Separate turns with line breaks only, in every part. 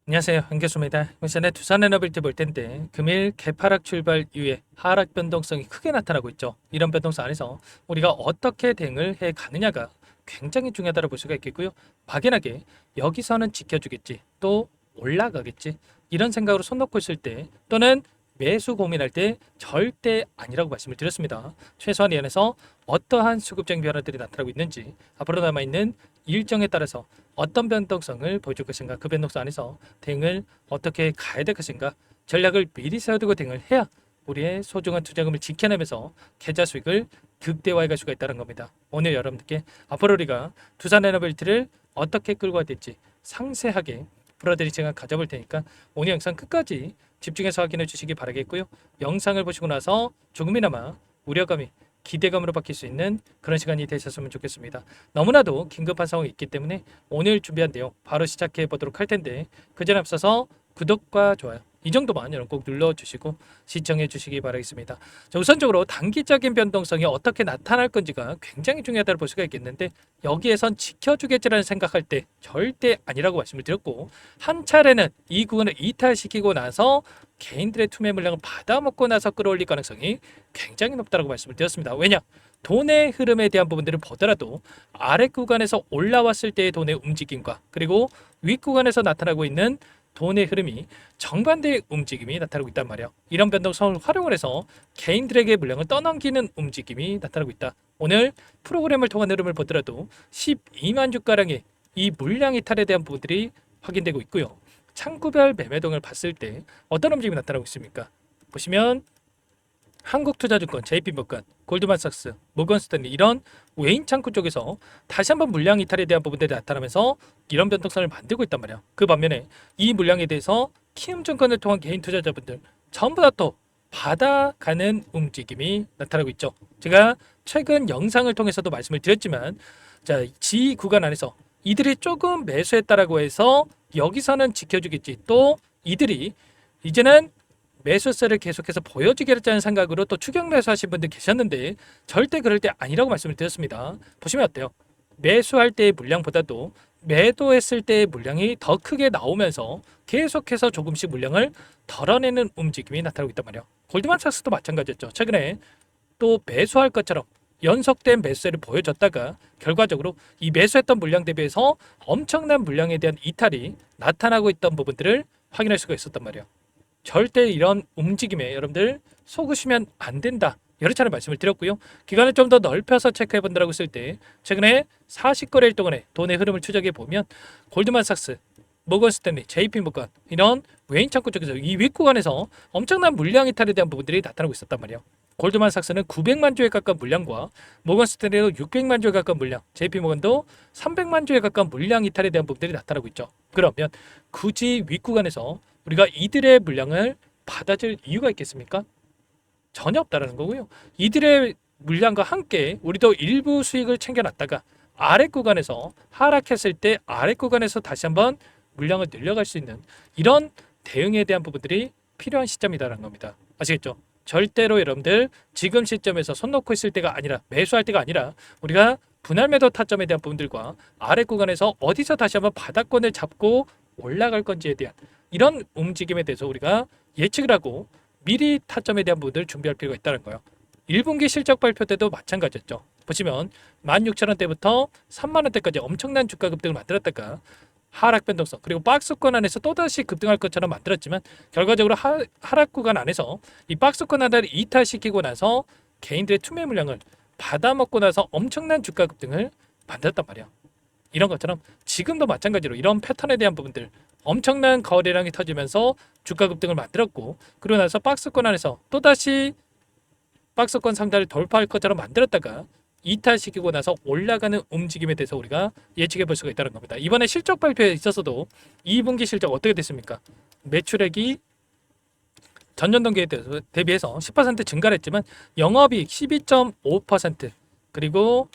안녕하세요. 한교수입니다. 이번 시간에 두산에너빌티 볼 텐데 금일 개파락 출발 이후에 하락 변동성이 크게 나타나고 있죠. 이런 변동성 안에서 우리가 어떻게 대응을 해 가느냐가 굉장히 중요하다고 볼 수가 있겠고요. 막연하게 여기서는 지켜주겠지, 또 올라가겠지, 이런 생각으로 손 놓고 있을 때, 또는 매수 고민할 때 절대 아니라고 말씀을 드렸습니다. 최소한 이 안에서 어떠한 수급적인 변화들이 나타나고 있는지, 앞으로 남아있는 일정에 따라서 어떤 변동성을 보여줄 것인가, 그 변동성 안에서 대응을 어떻게 가야 될 것인가, 전략을 미리 세워두고 대응을 해야 우리의 소중한 투자금을 지켜내면서 계좌 수익을 극대화해 갈 수가 있다는 겁니다. 오늘 여러분들께 앞으로 우리가 두산에너빌티를 어떻게 끌고 가야 될지 상세하게 풀어드릴 시간 가져볼 테니까 오늘 영상 끝까지 집중해서 확인해 주시기 바라겠고요. 영상을 보시고 나서 조금이나마 우려감이 기대감으로 바뀔 수 있는 그런 시간이 되셨으면 좋겠습니다. 너무나도 긴급한 상황이 있기 때문에 오늘 준비한 내용 바로 시작해 보도록 할 텐데, 그 전에 앞서서 구독과 좋아요 이 정도만 여러분 꼭 눌러주시고 시청해 주시기 바라겠습니다. 자, 우선적으로 단기적인 변동성이 어떻게 나타날 건지가 굉장히 중요하다고 볼 수가 있겠는데, 여기에선 지켜주겠지라는 생각할 때 절대 아니라고 말씀을 드렸고, 한 차례는 이 구간을 이탈시키고 나서 개인들의 투매 물량을 받아먹고 나서 끌어올릴 가능성이 굉장히 높다고 말씀을 드렸습니다. 왜냐? 돈의 흐름에 대한 부분들을 보더라도 아래 구간에서 올라왔을 때의 돈의 움직임과, 그리고 윗 구간에서 나타나고 있는 돈의 흐름이 정반대의 움직임이 나타나고 있단 말이에요. 이런 변동성을 활용을 해서 개인들에게 물량을 떠넘기는 움직임이 나타나고 있다. 오늘 프로그램을 통한 흐름을 보더라도 12만 주가량의 이 물량 이탈에 대한 부분들이 확인되고 있고요. 창구별 매매동을 봤을 때 어떤 움직임이 나타나고 있습니까? 보시면 한국투자증권, JP모건, 골드만삭스, 모건스탠리, 이런 외인 창구 쪽에서 다시 한번 물량 이탈에 대한 부분들이 나타나면서 이런 변동성을 만들고 있단 말이야. 그 반면에 이 물량에 대해서 키움증권을 통한 개인 투자자분들 전부 다 또 받아가는 움직임이 나타나고 있죠. 제가 최근 영상을 통해서도 말씀을 드렸지만, 자, G 구간 안에서 이들이 조금 매수했다라고 해서 여기서는 지켜주겠지, 또 이들이 이제는 매수세를 계속해서 보여주겠다는 생각으로 또 추격 매수하신 분들 계셨는데, 절대 그럴 때 아니라고 말씀을 드렸습니다. 보시면 어때요? 매수할 때의 물량보다도 매도했을 때의 물량이 더 크게 나오면서 계속해서 조금씩 물량을 덜어내는 움직임이 나타나고 있단 말이에요. 골드만삭스도 마찬가지였죠. 최근에 또 매수할 것처럼 연속된 매수세를 보여줬다가 결과적으로 이 매수했던 물량 대비해서 엄청난 물량에 대한 이탈이 나타나고 있던 부분들을 확인할 수가 있었단 말이에요. 절대 이런 움직임에 여러분들 속으시면 안 된다, 여러 차례 말씀을 드렸고요. 기간을 좀 더 넓혀서 체크해 본다라고 했을 때 최근에 40거래일 동안의 돈의 흐름을 추적해 보면 골드만삭스, 모건스탠리, JP모건, 이런 외인 창구 쪽에서 이 윗구간에서 엄청난 물량 이탈에 대한 부분들이 나타나고 있었단 말이에요. 골드만삭스는 900만 주에 가까운 물량과 모건스탠리도 600만 주에 가까운 물량, JP모건도 300만 주에 가까운 물량 이탈에 대한 부분들이 나타나고 있죠. 그러면 굳이 윗구간에서 우리가 이들의 물량을 받아줄 이유가 있겠습니까? 전혀 없다라는 거고요. 이들의 물량과 함께 우리도 일부 수익을 챙겨놨다가 아래 구간에서 하락했을 때 아래 구간에서 다시 한번 물량을 늘려갈 수 있는 이런 대응에 대한 부분들이 필요한 시점이다라는 겁니다. 아시겠죠? 절대로 여러분들 지금 시점에서 손 놓고 있을 때가 아니라, 매수할 때가 아니라, 우리가 분할 매도 타점에 대한 부분들과 아래 구간에서 어디서 다시 한번 바닥권을 잡고 올라갈 건지에 대한 이런 움직임에 대해서 우리가 예측을 하고 미리 타점에 대한 부분을 준비할 필요가 있다는 거예요. 1분기 실적 발표 때도 마찬가지였죠. 보시면 16,000원대부터 3만원대까지 엄청난 주가 급등을 만들었다가 하락 변동성, 그리고 박스권 안에서 또다시 급등할 것처럼 만들었지만 결과적으로 하락 구간 안에서 이 박스권 하나를 이탈시키고 나서 개인들의 투매 물량을 받아먹고 나서 엄청난 주가 급등을 만들었단 말이야. 이런 것처럼 지금도 마찬가지로 이런 패턴에 대한 부분들, 엄청난 거래량이 터지면서 주가 급등을 만들었고, 그러고 나서 박스권 안에서 또다시 박스권 상단을 돌파할 것처럼 만들었다가 이탈시키고 나서 올라가는 움직임에 대해서 우리가 예측해 볼 수가 있다는 겁니다. 이번에 실적 발표에 있어서도 2분기 실적 어떻게 됐습니까? 매출액이 전년 동기에 대비해서 10% 증가를 했지만 영업이익 12.5%, 그리고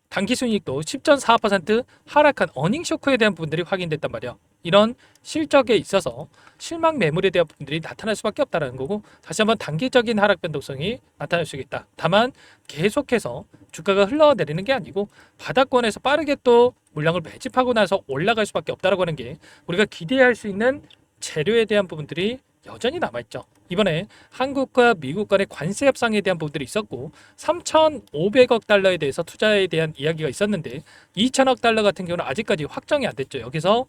당기순이익도 10.4% 하락한 어닝 쇼크에 대한 부분들이 확인됐단 말이에요. 이런 실적에 있어서 실망 매물에 대한 부분들이 나타날 수밖에 없다는 거고, 다시 한번 단기적인 하락 변동성이 나타날 수 있다. 다만 계속해서 주가가 흘러내리는 게 아니고 바닥권에서 빠르게 또 물량을 매집하고 나서 올라갈 수밖에 없다라고 하는 게 우리가 기대할 수 있는 재료에 대한 부분들이 여전히 남아있죠. 이번에 한국과 미국 간의 관세 협상에 대한 부분들이 있었고 3,500억 달러에 대해서 투자에 대한 이야기가 있었는데 2천억 달러 같은 경우는 아직까지 확정이 안 됐죠. 여기서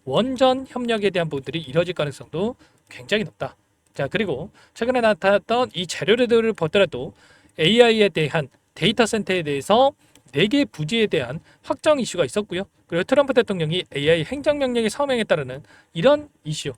원전 협력에 대한 부분들이 이뤄질 가능성도 굉장히 높다. 자, 그리고 최근에 나타났던 이 재료들을 보더라도 AI에 대한 데이터 센터에 대해서 4개 부지에 대한 확정 이슈가 있었고요. 그리고 트럼프 대통령이 AI 행정명령의 서명에 따르는 이런 이슈,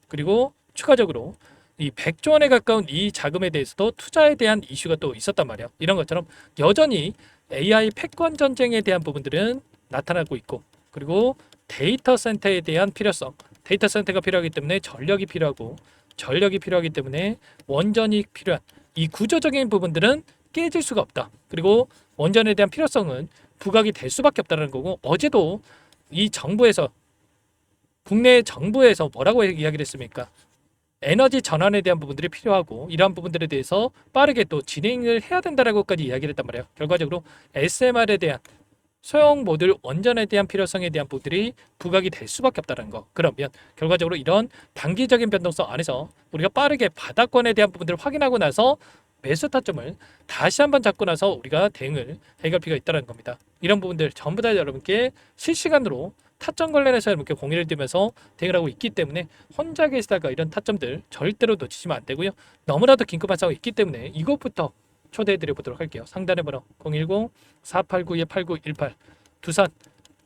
그리고 추가적으로 이 100조 원에 가까운 이 자금에 대해서도 투자에 대한 이슈가 또 있었단 말이에요. 이런 것처럼 여전히 AI 패권 전쟁에 대한 부분들은 나타나고 있고, 그리고 데이터 센터에 대한 필요성, 데이터 센터가 필요하기 때문에 전력이 필요하고, 전력이 필요하기 때문에 원전이 필요한 이 구조적인 부분들은 깨질 수가 없다. 그리고 원전에 대한 필요성은 부각이 될 수밖에 없다는 거고, 어제도 이 정부에서, 국내 정부에서 뭐라고 이야기를 했습니까? 에너지 전환에 대한 부분들이 필요하고 이러한 부분들에 대해서 빠르게 또 진행을 해야 된다라고까지 이야기를 했단 말이에요. 결과적으로 SMR에 대한 소형 모듈 원전에 대한 필요성에 대한 부분들이 부각이 될 수밖에 없다는 거. 그러면 결과적으로 이런 단기적인 변동성 안에서 우리가 빠르게 바닥권에 대한 부분들을 확인하고 나서 매수 타점을 다시 한번 잡고 나서 우리가 대응을 해갈 필요가 있다는 겁니다. 이런 부분들 전부 다 여러분께 실시간으로 타점 관련해서 여러분께 공유를 드리면서 대응을 하고 있기 때문에 혼자 계시다가 이런 타점들 절대로 놓치시면 안 되고요. 너무나도 긴급한 상황이 있기 때문에 이것부터 초대해 드려 보도록 할게요. 상단의 번호 010-489-8918 두산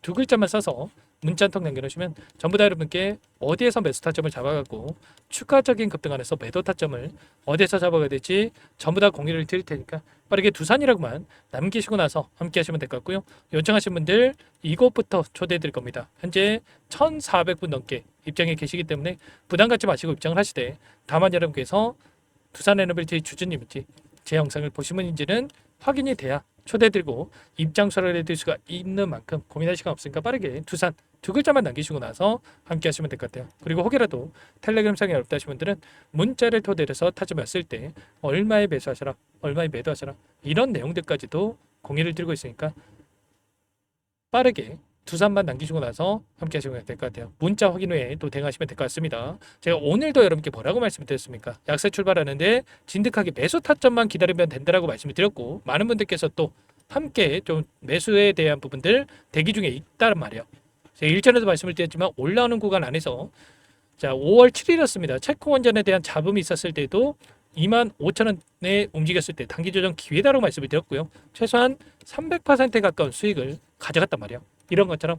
두 글자만 써서 문자 한 통 남겨놓으시면 전부 다 여러분께 어디에서 매수 타점을 잡아가고 추가적인 급등 안에서 매도 타점을 어디에서 잡아가야 될지 전부 다 공유를 드릴 테니까 빠르게 두산이라고만 남기시고 나서 함께 하시면 될 것 같고요. 요청하신 분들 이것부터 초대해 드릴 겁니다. 현재 1,400분 넘게 입장에 계시기 때문에 부담 갖지 마시고 입장을 하시되, 다만 여러분께서 두산에너빌티 주주님인지 제 영상을 보신 분인지는 확인이 돼야 초대드리고 입장서를 해드릴 수가 있는 만큼 고민할 시간 없으니까 빠르게 두산 두 글자만 남기시고 나서 함께 하시면 될 것 같아요. 그리고 혹여라도 텔레그램상에 어렵다 하신 분들은 문자를 토대해서 타점을 왔을 때 얼마에 매수하셔라, 얼마에 매도하셔라, 이런 내용들까지도 공유를 드리고 있으니까 빠르게 두산만 남기시고 나서 함께 하시면 될 것 같아요. 문자 확인 후에 또 대응하시면 될 것 같습니다. 제가 오늘도 여러분께 뭐라고 말씀드렸습니까? 약세 출발하는데 진득하게 매수 타점만 기다리면 된다라고 말씀을 드렸고, 많은 분들께서 또 함께 좀 매수에 대한 부분들 대기 중에 있다는 말이에요. 제가 일전에도 말씀을 드렸지만 올라오는 구간 안에서 자 5월 7일이었습니다. 체코 원전에 대한 잡음이 있었을 때도 25,000원에 움직였을 때 단기 조정 기회다라고 말씀을 드렸고요. 최소한 300%에 가까운 수익을 가져갔단 말이에요. 이런 것처럼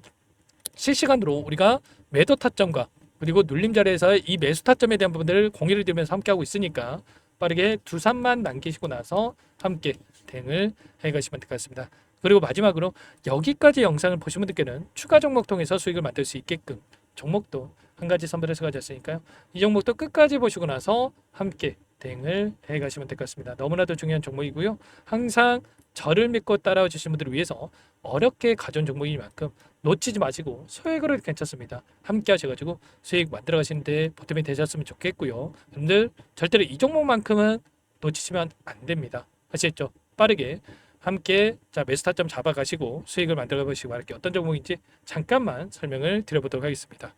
실시간으로 우리가 매도 타점과 그리고 눌림 자리에서 이 매수 타점에 대한 부분들을 공유를 드리면서 함께하고 있으니까 빠르게 두산만 남기시고 나서 함께 대응을 해가시면 될 것 같습니다. 그리고 마지막으로 여기까지 영상을 보신 분들께는 추가 종목 통해서 수익을 만들 수 있게끔 종목도 한 가지 선별해서 가졌으니까요. 이 종목도 끝까지 보시고 나서 함께 대응을 해가시면 될 것 같습니다. 너무나도 중요한 종목이고요. 항상 저를 믿고 따라와 주신 분들을 위해서 어렵게 가져온 종목인 만큼 놓치지 마시고 소액으로 괜찮습니다. 함께 하셔가지고 수익 만들어 가시는데 보탬이 되셨으면 좋겠고요. 여러분들 절대로 이 종목만큼은 놓치시면 안 됩니다. 아시겠죠? 빠르게 함께 자 매수 타점 잡아가시고 수익을 만들어 보시기 바랄게요. 어떤 종목인지 잠깐만 설명을 드려보도록 하겠습니다.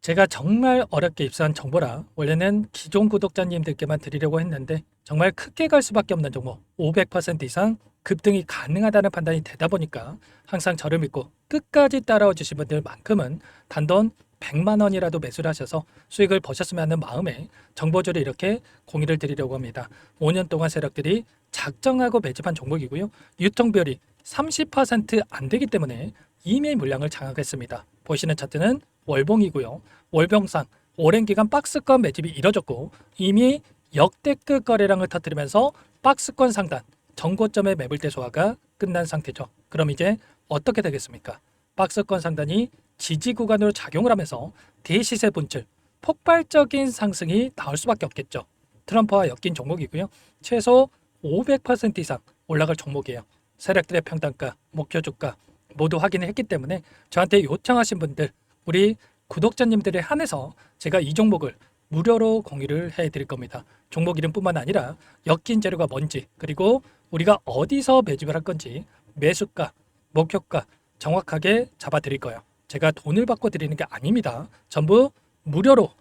제가 정말 어렵게 입수한 정보라 원래는 기존 구독자님들께만 드리려고 했는데 정말 크게 갈 수밖에 없는 종목 500% 이상 급등이 가능하다는 판단이 되다 보니까 항상 저를 믿고 끝까지 따라와 주신 분들만큼은 단돈 100만 원이라도 매수를 하셔서 수익을 보셨으면 하는 마음에 정보조를 이렇게 공유를 드리려고 합니다. 5년 동안 세력들이 작정하고 매집한 종목이고요. 유통비율이 30% 안 되기 때문에 이미 물량을 장악했습니다. 보시는 차트는 월봉이고요. 월봉상 오랜 기간 박스권 매집이 이뤄졌고 이미 역대급 거래량을 터뜨리면서 박스권 상단 전고점의 매물대 소화가 끝난 상태죠. 그럼 이제 어떻게 되겠습니까? 박스권 상단이 지지 구간으로 작용을 하면서 대시세 분출, 폭발적인 상승이 나올 수밖에 없겠죠. 트럼프와 엮인 종목이고요. 최소 500% 이상 올라갈 종목이에요. 세력들의 평단가, 목표 주가 모두 확인을 했기 때문에 저한테 요청하신 분들 우리 구독자님들에 한해서 제가 이 종목을 무료로 공유를 해드릴 겁니다. 종목 이름뿐만 아니라 엮인 재료가 뭔지, 그리고 우리가 어디서 매집을 할 건지, 매수가, 목표가 정확하게 잡아드릴 거예요. 제가 돈을 받고 드리는 게 아닙니다. 전부 무료로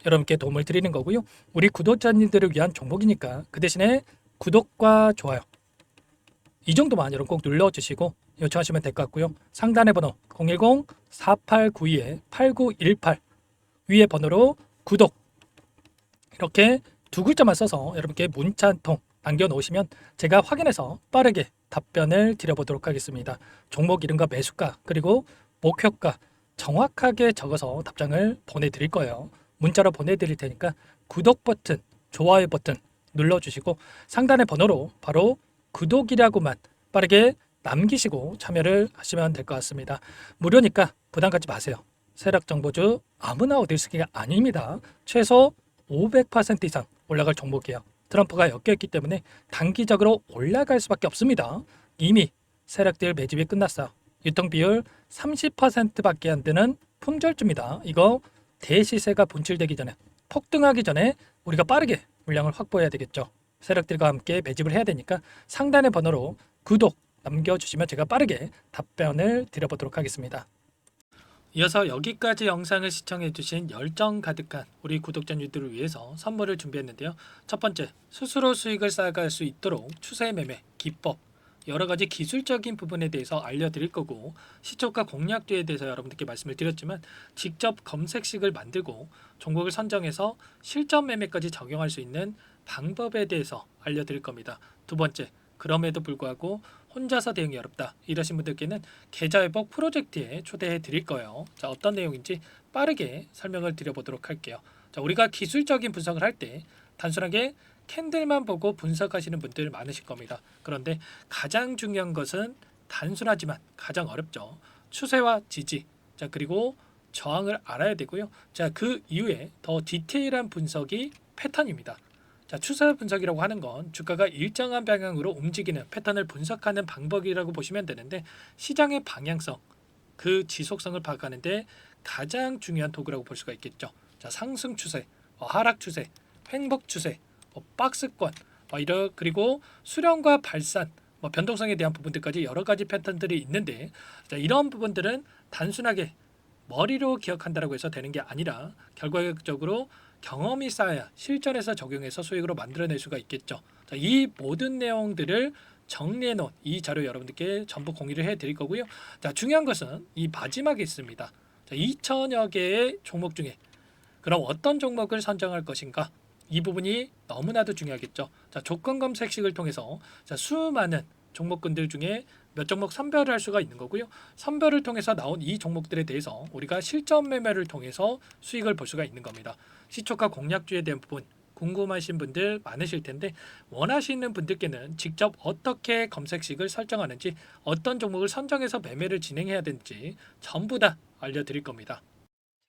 여러분께 도움을 드리는 거고요. 우리 구독자님들을 위한 종목이니까 그 대신에 구독과 좋아요 이 정도만 여러분 꼭 눌러주시고 요청하시면 될 것 같고요. 상단의 번호 010-4892-8918 위에 번호로 구독 이렇게 두 글자만 써서 여러분께 문자 한 통 남겨놓으시면 제가 확인해서 빠르게 답변을 드려보도록 하겠습니다. 종목 이름과 매수가 그리고 목표가 정확하게 적어서 답장을 보내드릴 거예요. 문자로 보내드릴 테니까 구독 버튼, 좋아요 버튼 눌러주시고 상단의 번호로 바로 구독이라고만 빠르게 남기시고 참여를 하시면 될 것 같습니다. 무료니까 부담 갖지 마세요. 세력정보주 아무나 얻을 수 있는 게 아닙니다. 최소 500% 이상 올라갈 종목이에요. 트럼프가 엮여있기 때문에 단기적으로 올라갈 수밖에 없습니다. 이미 세력들 매집이 끝났어요. 유통비율 30%밖에 안 되는 품절주입니다. 이거 대시세가 분출되기 전에 폭등하기 전에 우리가 빠르게 물량을 확보해야 되겠죠. 세력들과 함께 매집을 해야 되니까 상단의 번호로 구독 남겨주시면 제가 빠르게 답변을 드려보도록 하겠습니다. 이어서 여기까지 영상을 시청해주신 열정 가득한 우리 구독자님들을 위해서 선물을 준비했는데요. 첫 번째, 스스로 수익을 쌓아갈 수 있도록 추세 매매 기법 여러가지 기술적인 부분에 대해서 알려드릴 거고, 시초가 공략주에 대해서 여러분들께 말씀을 드렸지만 직접 검색식을 만들고 종목을 선정해서 실전 매매까지 적용할 수 있는 방법에 대해서 알려드릴 겁니다. 두 번째, 그럼에도 불구하고 혼자서 대응이 어렵다 이러신 분들께는 계좌회복 프로젝트에 초대해 드릴 거예요. 자, 어떤 내용인지 빠르게 설명을 드려보도록 할게요. 자, 우리가 기술적인 분석을 할 때 단순하게 캔들만 보고 분석하시는 분들 많으실 겁니다. 그런데 가장 중요한 것은 단순하지만 가장 어렵죠. 추세와 지지, 자 그리고 저항을 알아야 되고요. 자, 그 이후에 더 디테일한 분석이 패턴입니다. 자, 추세 분석이라고 하는 건 주가가 일정한 방향으로 움직이는 패턴을 분석하는 방법이라고 보시면 되는데, 시장의 방향성, 그 지속성을 파악하는데 가장 중요한 도구라고 볼 수가 있겠죠. 자, 상승 추세, 하락 추세, 횡복 추세, 박스권, 그리고 수렴과 발산, 변동성에 대한 부분들까지 여러 가지 패턴들이 있는데, 자, 이런 부분들은 단순하게 머리로 기억한다고 해서 되는 게 아니라 결과적으로 경험이 쌓아야 실전에서 적용해서 수익으로 만들어낼 수가 있겠죠. 자, 이 모든 내용들을 정리해 놓은 이 자료 여러분들께 전부 공유를 해 드릴 거고요. 자, 중요한 것은 이 마지막에 있습니다. 자, 2천여 개의 종목 중에 그럼 어떤 종목을 선정할 것인가? 이 부분이 너무나도 중요하겠죠. 자, 조건 검색식을 통해서 자, 수많은 종목군들 중에 몇 종목 선별을 할 수가 있는 거고요. 선별을 통해서 나온 이 종목들에 대해서 우리가 실전 매매를 통해서 수익을 볼 수가 있는 겁니다. 시초가 공략주에 대한 부분 궁금하신 분들 많으실 텐데, 원하시는 분들께는 직접 어떻게 검색식을 설정하는지, 어떤 종목을 선정해서 매매를 진행해야 되는지 전부 다 알려드릴 겁니다.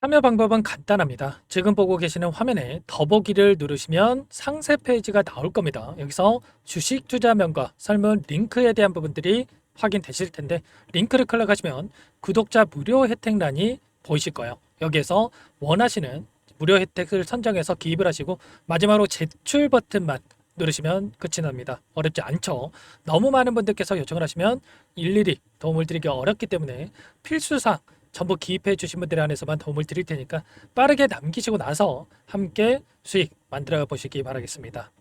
참여 방법은 간단합니다. 지금 보고 계시는 화면에 더보기를 누르시면 상세 페이지가 나올 겁니다. 여기서 주식 투자명과 설문 링크에 대한 부분들이 확인되실 텐데, 링크를 클릭하시면 구독자 무료 혜택란이 보이실 거예요. 여기에서 원하시는 무료 혜택을 선정해서 기입을 하시고 마지막으로 제출 버튼만 누르시면 끝이 납니다. 어렵지 않죠? 너무 많은 분들께서 요청을 하시면 일일이 도움을 드리기 어렵기 때문에 필수사항 전부 기입해 주신 분들에 한해서만 도움을 드릴 테니까 빠르게 남기시고 나서 함께 수익 만들어 보시기 바라겠습니다.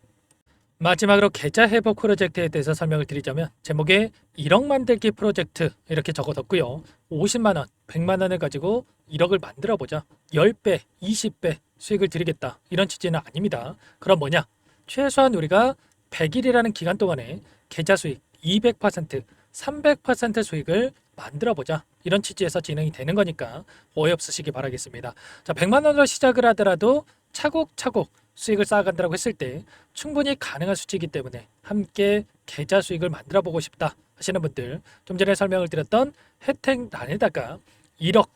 마지막으로 계좌 회복 프로젝트에 대해서 설명을 드리자면, 제목에 1억 만들기 프로젝트 이렇게 적어뒀고요. 50만 원, 100만 원을 가지고 1억을 만들어 보자, 10배, 20배 수익을 드리겠다 이런 취지는 아닙니다. 그럼 뭐냐? 최소한 우리가 100일이라는 기간 동안에 계좌 수익 200%, 300% 수익을 만들어 보자 이런 취지에서 진행이 되는 거니까 오해 없으시기 바라겠습니다. 자, 100만 원으로 시작을 하더라도 차곡차곡 수익을 쌓아간다고 했을 때 충분히 가능한 수치이기 때문에 함께 계좌 수익을 만들어 보고 싶다 하시는 분들, 좀 전에 설명을 드렸던 혜택란에다가 1억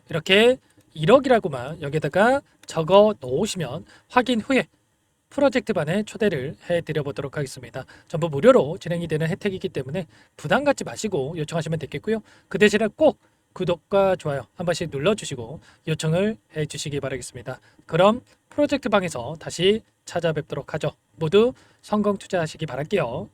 이렇게 1억이라고만 여기다가 적어 놓으시면 확인 후에 프로젝트반에 초대를 해드려 보도록 하겠습니다. 전부 무료로 진행이 되는 혜택이기 때문에 부담 갖지 마시고 요청하시면 되겠고요. 그 대신에 꼭 구독과 좋아요 한 번씩 눌러주시고 요청을 해주시기 바라겠습니다. 그럼 프로젝트 방에서 다시 찾아뵙도록 하죠. 모두 성공 투자하시기 바랄게요.